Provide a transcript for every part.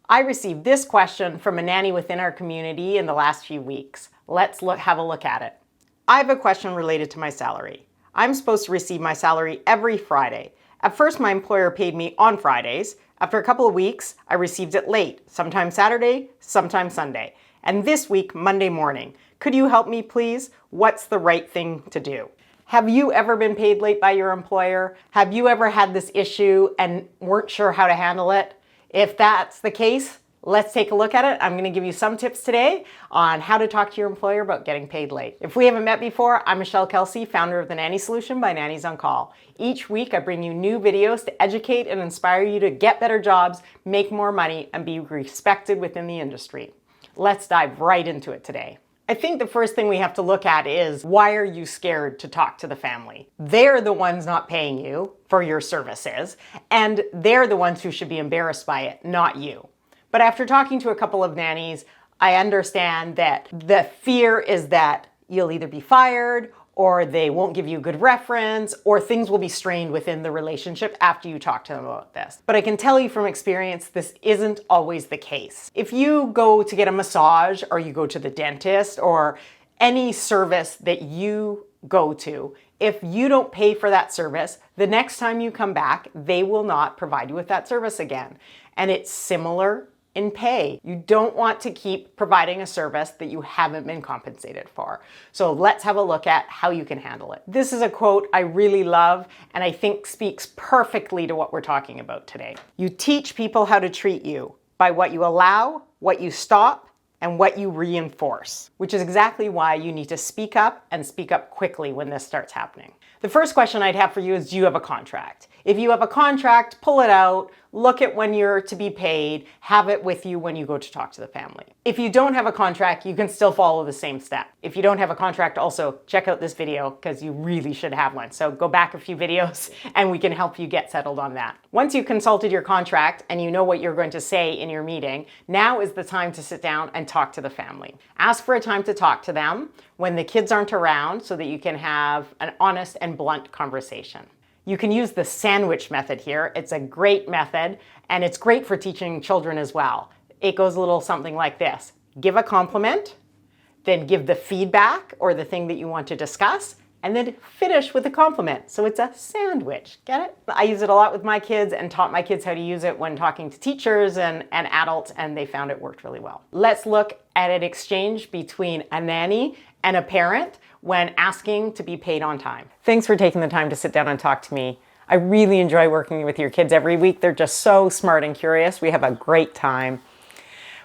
I received this question from a nanny within our community in the last few weeks. Let's have a look at it. I have a question related to my salary. I'm supposed to receive my salary every Friday. At first, my employer paid me on Fridays. After a couple of weeks, I received it late, sometimes Saturday, sometimes Sunday. And this week, Monday morning. Could you help me, please? What's the right thing to do? Have you ever been paid late by your employer? Have you ever had this issue and weren't sure how to handle it? If that's the case, let's take a look at it. I'm going to give you some tips today on how to talk to your employer about getting paid late. If we haven't met before, I'm Michelle Kelsey, founder of the Nanny Solution by Nannies on Call. Each week, I bring you new videos to educate and inspire you to get better jobs, make more money, and be respected within the industry. Let's dive right into it today. I think the first thing we have to look at is, why are you scared to talk to the family? They're the ones not paying you for your services, and they're the ones who should be embarrassed by it, not you. But after talking to a couple of nannies, I understand that the fear is that you'll either be fired, or they won't give you a good reference, or things will be strained within the relationship after you talk to them about this. But I can tell you from experience, this isn't always the case. If you go to get a massage, or you go to the dentist, or any service that you go to, if you don't pay for that service, the next time you come back, they will not provide you with that service again. And it's similar in pay. You don't want to keep providing a service that you haven't been compensated for. So let's have a look at how you can handle it. This is a quote I really love and I think speaks perfectly to what we're talking about today. You teach people how to treat you by what you allow, what you stop, and what you reinforce, which is exactly why you need to speak up and speak up quickly when this starts happening. The first question I'd have for you is, do you have a contract? If you have a contract, pull it out, look at when you're to be paid, have it with you when you go to talk to the family. If you don't have a contract, you can still follow the same step. If you don't have a contract, also check out this video because you really should have one. So go back a few videos and we can help you get settled on that. Once you've consulted your contract and you know what you're going to say in your meeting, now is the time to sit down and talk to the family. Ask for a time to talk to them when the kids aren't around so that you can have an honest and blunt conversation. You can use the sandwich method here. It's a great method and it's great for teaching children as well. It goes a little something like this. Give a compliment, then give the feedback or the thing that you want to discuss, and then finish with a compliment. So it's a sandwich, get it? I use it a lot with my kids and taught my kids how to use it when talking to teachers and adults, and they found it worked really well. Let's look at an exchange between a nanny and a parent when asking to be paid on time. Thanks for taking the time to sit down and talk to me. I really enjoy working with your kids every week. They're just so smart and curious. We have a great time.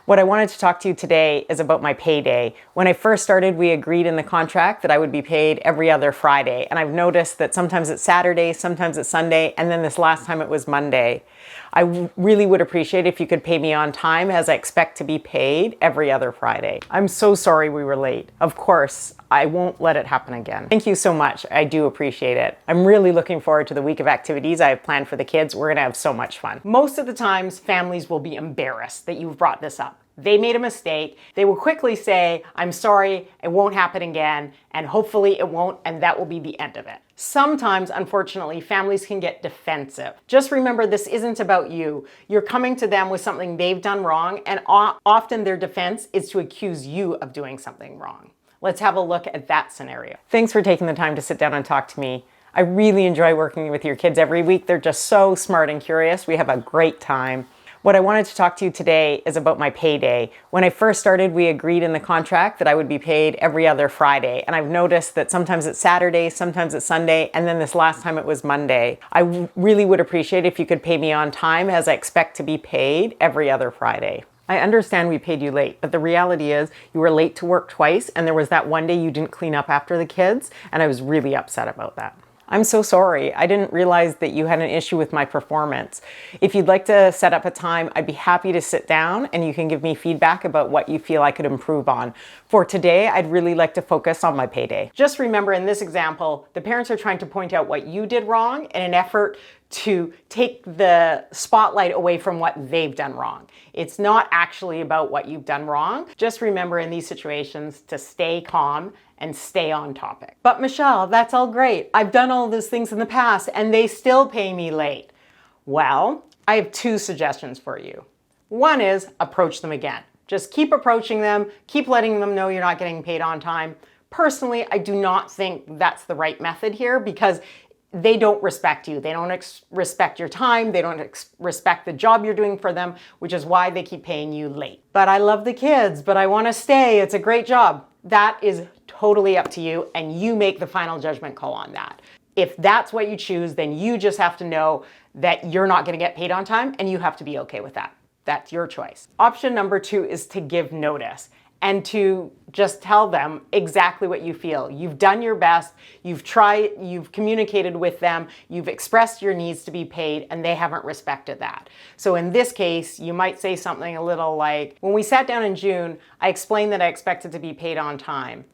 What I wanted to talk to you today is about my payday. When I first started, we agreed in the contract that I would be paid every other Friday. And I've noticed that sometimes it's Saturday, sometimes it's Sunday, and then this last time it was Monday. I really would appreciate if you could pay me on time, as I expect to be paid every other Friday. I'm so sorry we were late. Of course, I won't let it happen again. Thank you so much. I do appreciate it. I'm really looking forward to the week of activities I have planned for the kids. We're gonna have so much fun. Most of the times, families will be embarrassed that you've brought this up. They made a mistake. They will quickly say, I'm sorry, it won't happen again, and hopefully it won't, and that will be the end of it. Sometimes, unfortunately, families can get defensive. Just remember, this isn't about you. You're coming to them with something they've done wrong, and often their defense is to accuse you of doing something wrong. Let's have a look at that scenario. Thanks for taking the time to sit down and talk to me. I really enjoy working with your kids every week. They're just so smart and curious. We have a great time. What I wanted to talk to you today is about my payday. When I first started, we agreed in the contract that I would be paid every other Friday. And I've noticed that sometimes it's Saturday, sometimes it's Sunday, and then this last time it was Monday. I really would appreciate if you could pay me on time, as I expect to be paid every other Friday. I understand we paid you late, but the reality is you were late to work twice, and there was that one day you didn't clean up after the kids, and I was really upset about that. I'm so sorry. I didn't realize that you had an issue with my performance. If you'd like to set up a time, I'd be happy to sit down and you can give me feedback about what you feel I could improve on. For today, I'd really like to focus on my payday. Just remember, in this example, the parents are trying to point out what you did wrong in an effort to take the spotlight away from what they've done wrong. It's not actually about what you've done wrong. Just remember in these situations to stay calm and stay on topic. But Michelle, that's all great. I've done all those things in the past and they still pay me late. Well, I have two suggestions for you. One is approach them again. Just keep approaching them, keep letting them know you're not getting paid on time. Personally, I do not think that's the right method here because they don't respect you. They don't respect your time. They don't respect the job you're doing for them, which is why they keep paying you late. But I love the kids, but I want to stay. It's a great job. That is totally up to you, and you make the final judgment call on that. If that's what you choose, then you just have to know that you're not going to get paid on time, and you have to be okay with that. That's your choice. Option number 2 is to give notice and to just tell them exactly what you feel. You've done your best, you've tried, you've communicated with them, you've expressed your needs to be paid, and they haven't respected that. So in this case, you might say something a little like, when we sat down in June, I explained that I expected to be paid on time.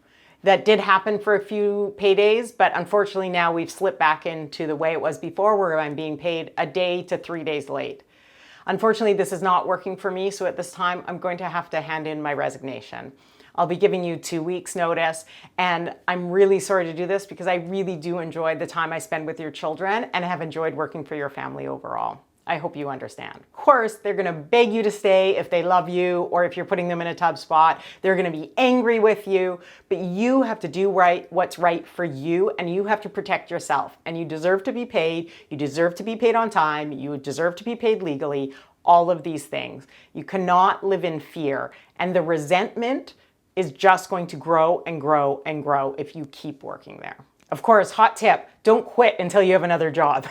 That did happen for a few paydays, but unfortunately now we've slipped back into the way it was before, where I'm being paid a day to 3 days late. Unfortunately, this is not working for me, so at this time, I'm going to have to hand in my resignation. I'll be giving you 2 weeks notice, and I'm really sorry to do this because I really do enjoy the time I spend with your children and have enjoyed working for your family overall. I hope you understand. Of course, they're gonna beg you to stay if they love you or if you're putting them in a tough spot. They're gonna be angry with you, but you have to do what's right for you, and you have to protect yourself. And you deserve to be paid. You deserve to be paid on time. You deserve to be paid legally. All of these things. You cannot live in fear. And the resentment is just going to grow and grow and grow if you keep working there. Of course, hot tip, don't quit until you have another job.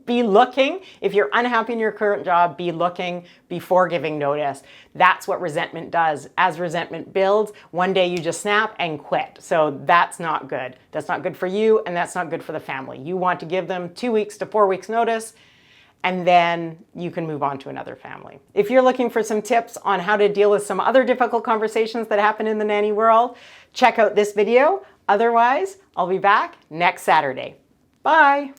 Be looking. If you're unhappy in your current job, be looking before giving notice. That's what resentment does. As resentment builds, one day you just snap and quit. So that's not good. That's not good for you, and that's not good for the family. You want to give them 2 weeks to 4 weeks notice, and then you can move on to another family. If you're looking for some tips on how to deal with some other difficult conversations that happen in the nanny world, check out this video. Otherwise, I'll be back next Saturday. Bye.